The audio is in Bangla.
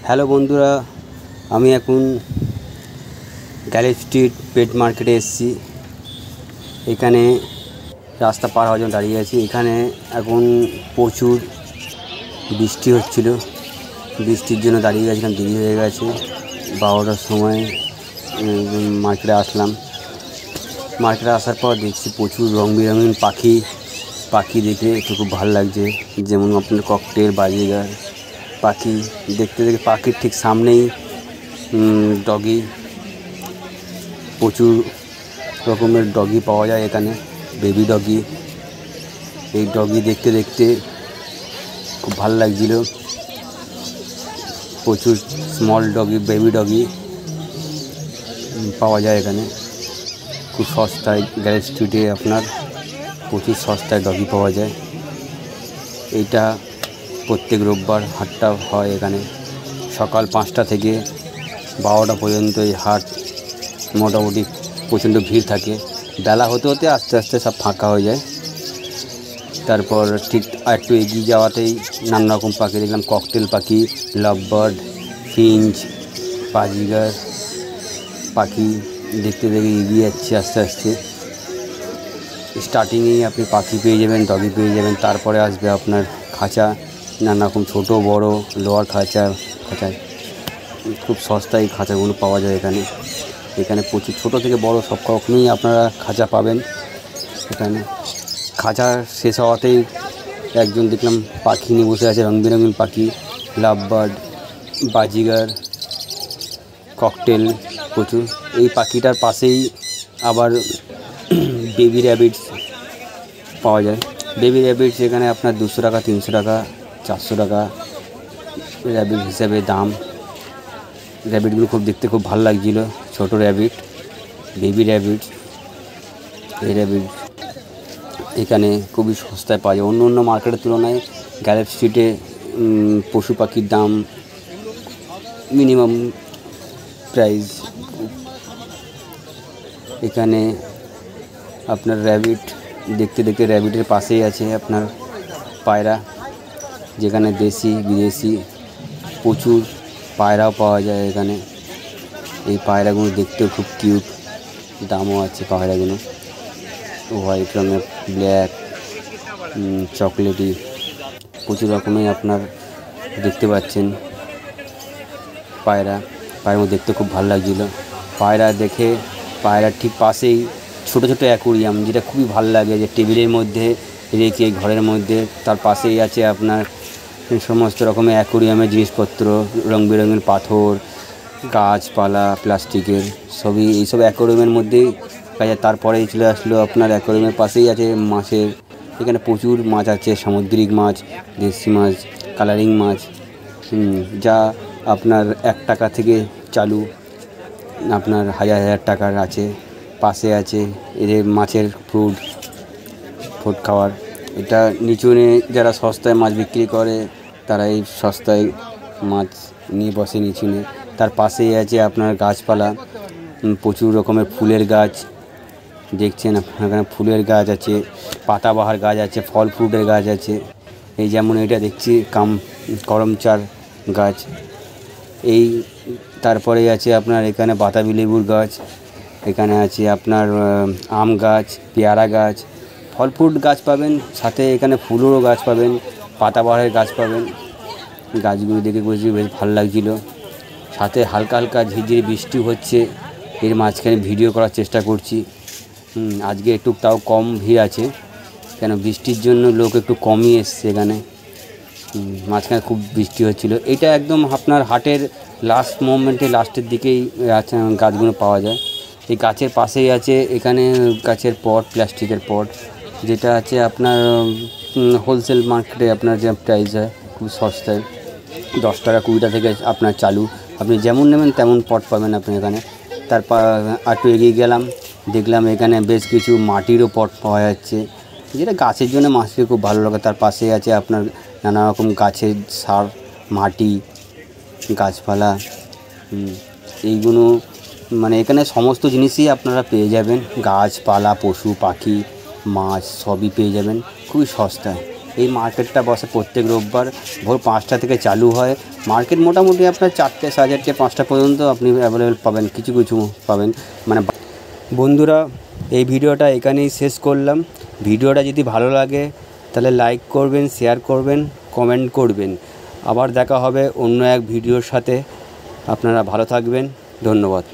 হ্যালো বন্ধুরা, আমি এখন গ্যারেজ স্ট্রিট পেট মার্কেটে এসেছি। এখানে রাস্তা পার হওয়ার জন্য দাঁড়িয়ে আছি। এখানে এখন প্রচুর বৃষ্টি হচ্ছিল, বৃষ্টির জন্য দাঁড়িয়ে গেছিলাম, দেরি হয়ে গেছে। 12টার সময় মার্কেটে আসলাম। মার্কেটে আসার পর দেখছি প্রচুর রং বেরঙিন পাখি দেখে একটু খুব ভালো লাগছে। যেমন আপনার ককটেল, বাজিগার পাখি দেখতে পাখির ঠিক সামনেই ডগি, প্রচুর রকমের ডগি পাওয়া যায় এখানে, বেবি ডগি। এই ডগি দেখতে খুব ভালো লাগছিল। প্রচুর স্মল ডগি, বেবি ডগি পাওয়া যায় এখানে খুব সস্তায়। গ্যারেজ স্ট্রিটে আপনার প্রচুর সস্তায় ডগি পাওয়া যায়। এইটা প্রত্যেক রোববার হাটটা হয় এখানে, সকাল 5টা থেকে 12টা পর্যন্ত এই হাট মোটামুটি প্রচণ্ড ভিড় থাকে। বেলা হতে হতে আস্তে আস্তে সব ফাঁকা হয়ে যায়। তারপর ঠিক একটু এগিয়ে যাওয়াতেই নানা রকম পাখি দেখলাম, ককটেল পাখি, লাভবার্ড, ফিঞ্চ, বাজিগার পাখি দেখতে এগিয়ে যাচ্ছে আস্তে আস্তে। স্টার্টিংয়েই আপনি পাখি পেয়ে যাবেন, ডগি পেয়ে যাবেন। তারপরে আসবে আপনার খাঁচা, নানা রকম ছোটো বড় লোয়ার খাঁচা খুব সস্তায় খাঁচাগুলো পাওয়া যায় এখানে প্রচুর ছোটো থেকে বড় সব রকমই আপনারা খাঁচা পাবেন এখানে। খাঁচা শেষ হওয়াতেই একজন দেখলাম পাখি নিয়ে বসে আছে, রং বেরঙিন পাখি, লাভবার্ড, বাজিগার, ককটেল প্রচুর। এই পাখিটার পাশেই আবার বেবি র্যাবিটস পাওয়া যায়। বেবি র্যাবিটস এখানে আপনার 200 টাকা, 300 টাকা, 400 টাকা র্যাবিট হিসাবে দাম। র্যাবিটগুলো দেখতে খুব ভালো লাগছিল, ছোটো র্যাবিট, বেবি র্যাবিট। এই র্যাবিট এখানে খুবই সস্তায় পাওয়া যায়। অন্য মার্কেটের তুলনায় গ্যারেজ স্ট্রিটে পশু পাখির দাম মিনিমাম প্রাইস। এখানে আপনার র্যাবিট দেখতে র্যাবিটের পাশেই আছে আপনার পায়রা, যেখানে দেশি বিদেশি প্রচুর পায়রাও পাওয়া যায় এখানে। এই পায়রাগুলো দেখতেও খুব কিউট, দামও আছে পায়রাগুলো। হোয়াইট রঙের, ব্ল্যাক, চকলেটি প্রচুর রকমের আপনার দেখতে পাচ্ছেন পায়রাগুলো দেখতে খুব ভালো লাগছিল। পায়রার ঠিক পাশেই ছোটো ছোটো অ্যাকোরিয়াম, যেটা খুবই ভালো লাগে, যে টেবিলের মধ্যে রেখে ঘরের মধ্যে তার পাশেই আছে আপনার সমস্ত রকমের অ্যাকোরিয়ামের জিনিসপত্র, রং বেরঙের পাথর, গাছপালা, প্লাস্টিকের সবই এইসব অ্যাকোরিয়ামের মধ্যেই কাজে। তারপরেই চলে আসলো আপনার অ্যাকোরিয়ামের পাশেই আছে মাছের। এখানে প্রচুর মাছ আছে, সামুদ্রিক মাছ, দেশি মাছ, কালারিং মাছ, যা আপনার 1 টাকা থেকে চালু, আপনার হাজার টাকার আছে। পাশে আছে এদের মাছের ফুড খাওয়ার। এটা নিচুনে যারা সস্তায় মাছ বিক্রি করে তারা এই সস্তায় মাছ নিয়ে বসে নিচুনে। তার পাশেই আছে আপনার গাছপালা, প্রচুর রকমের ফুলের গাছ দেখছেন আপনার। এখানে ফুলের গাছ আছে, পাতাবাহার গাছ আছে, ফল ফ্রুটের গাছ আছে। এই যেমন এটা দেখছি করমচার গাছ। এই তারপরে আছে আপনার এখানে বাতাবি লেবুর গাছ, এখানে আছে আপনার আম গাছ, পেয়ারা গাছ, ফল ফ্রুট গাছ পাবেন, সাথে এখানে ফুলেরও গাছ পাবেন, পাতাবাহারের গাছ পাবেন। গাছগুলো দেখে বেশ ভালো লাগছিল। সাথে হালকা হালকা ঝিরঝিরি বৃষ্টি হচ্ছে। এর মাঝখানে ভিডিও করার চেষ্টা করছি। আজকে একটু তাও কম ভিড় আছে, কেন বৃষ্টির জন্য লোক একটু কমই এসছে এখানে। মাঝখানে খুব বৃষ্টি হচ্ছিল। এটা একদম আপনার হাটের লাস্ট মোমেন্টে, লাস্টের দিকেই গাছগুলো পাওয়া যায়। এই গাছের পাশেই আছে এখানে গাছের পট, প্লাস্টিকের পট, যেটা আছে আপনার হোলসেল মার্কেটে আপনার যে প্রাইস হয় খুব সস্তায়, 10 টাকা 20 টাকা থেকে আপনার চালু। আপনি যেমন নেবেন তেমন পট পাবেন আপনি এখানে। তারপর একটু এগিয়ে গেলাম, দেখলাম এখানে বেশ কিছু মাটিরও পট পাওয়া যাচ্ছে, যেটা গাছের জন্য মাছকে খুব ভালো লাগে। তার পাশে আছে আপনার নানা রকম গাছের সার, মাটি, গাছপালা, এইগুলো মানে এখানে সমস্ত জিনিসই আপনারা পেয়ে যাবেন। গাছপালা, পশু পাখি, মাছ সবই পেয়ে যাবেন খুবই সস্তায়। এই মার্কেটটা বসে প্রত্যেক রোববার ভোর 5টা থেকে চালু হয়। মার্কেট মোটামুটি আপনার 4টে, 4:30, 5টা পর্যন্ত আপনি অ্যাভেলেবেল পাবেন, কিছু কিছু পাবেন। মানে বন্ধুরা, এই ভিডিওটা এখানেই শেষ করলাম। ভিডিওটা যদি ভালো লাগে তাহলে লাইক করবেন, শেয়ার করবেন, কমেন্ট করবেন। আবার দেখা হবে অন্য এক ভিডিওর সাথে। আপনারা ভালো থাকবেন। ধন্যবাদ।